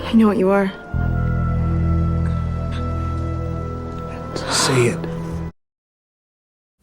I know what you are. Say it.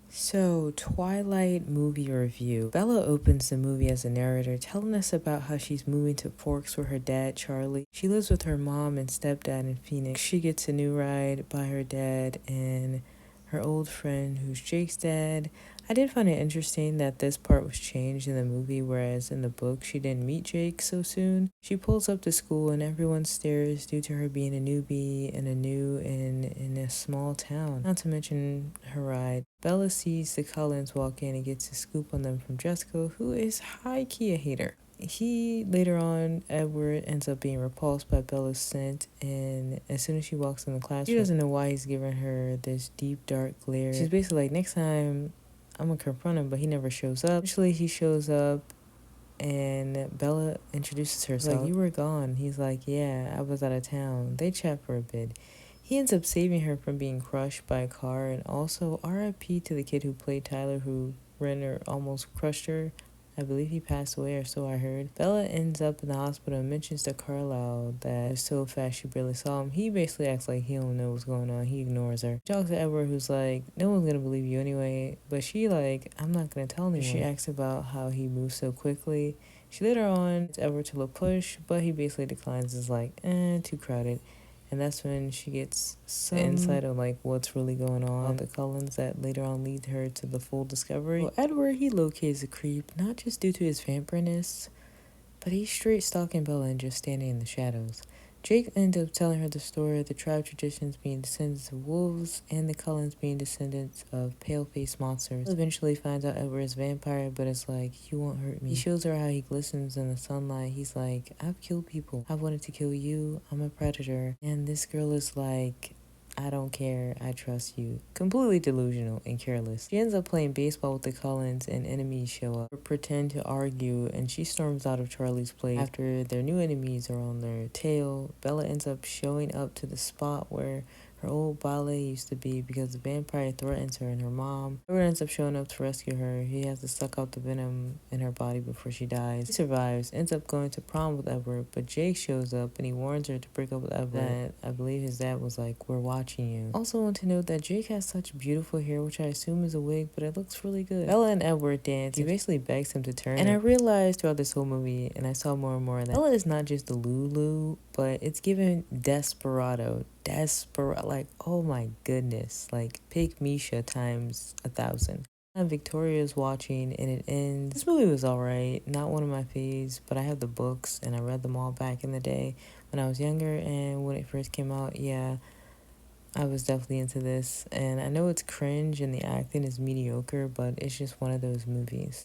So, Twilight movie review. Bella opens the movie as a narrator, telling us about how she's moving to Forks with her dad, Charlie. She lives with her mom and stepdad in Phoenix. She gets a new ride by her dad and her old friend, who's Jake's dad. I did find it interesting that this part was changed in the movie, whereas in the book, she didn't meet Jake so soon. She pulls up to school and everyone stares due to her being a newbie and in a small town. Not to mention her ride. Bella sees the Cullens walk in and gets a scoop on them from Jessica, who is high-key a hater. Later on, Edward ends up being repulsed by Bella's scent, and as soon as she walks in the classroom, she doesn't know why he's giving her this deep, dark glare. She's basically like, next time, I'm gonna confront him, but he never shows up. Eventually, he shows up, and Bella introduces herself. Like, you were gone. He's like, yeah, I was out of town. They chat for a bit. He ends up saving her from being crushed by a car, and also RIP to the kid who played Tyler, who ran her, almost crushed her. I believe he passed away, or so I heard. Bella ends up in the hospital and mentions to Carlisle that was so fast she barely saw him. He basically acts like he don't know what's going on. He ignores her. She talks to Edward, who's like, no one's gonna believe you anyway. But she like, I'm not gonna tell anyone. She asks about how he moves so quickly. She later on gets Edward to push, but he basically declines. Is like, too crowded. And that's when she gets some insight on like what's really going on with the Cullens that later on lead her to the full discovery. Well, Edward, he locates a creep, not just due to his vampireness, but he's straight stalking Bella and just standing in the shadows. Jake ends up telling her the story of the tribe traditions being descendants of wolves and the Cullens being descendants of pale-faced monsters. Eventually finds out Edward is a vampire, but it's like, you won't hurt me. He shows her how he glistens in the sunlight. He's like, I've killed people. I've wanted to kill you. I'm a predator. And this girl is like, I don't care, I trust you. Completely delusional and careless. She ends up playing baseball with the Cullens and enemies show up or pretend to argue, and she storms out of Charlie's place. After their new enemies are on their tail, Bella ends up showing up to the spot where her old ballet used to be because the vampire threatens her and her mom. Edward ends up showing up to rescue her. He has to suck out the venom in her body before she dies. She survives, ends up going to prom with Edward, but Jake shows up and he warns her to break up with Edward. That I believe his dad was like, we're watching you. Also want to note that Jake has such beautiful hair, which I assume is a wig, but it looks really good. Bella and Edward dance. He basically begs him to turn. And I realized throughout this whole movie, and I saw more and more, that Bella is not just the Lulu, but it's given desperado. Like, oh my goodness, like Pig Misha times 1,000. And Victoria's watching and it ends. This movie was alright, not one of my faves, but I have the books and I read them all back in the day when I was younger, and when it first came out, yeah, I was definitely into this. And I know it's cringe and the acting is mediocre, but it's just one of those movies.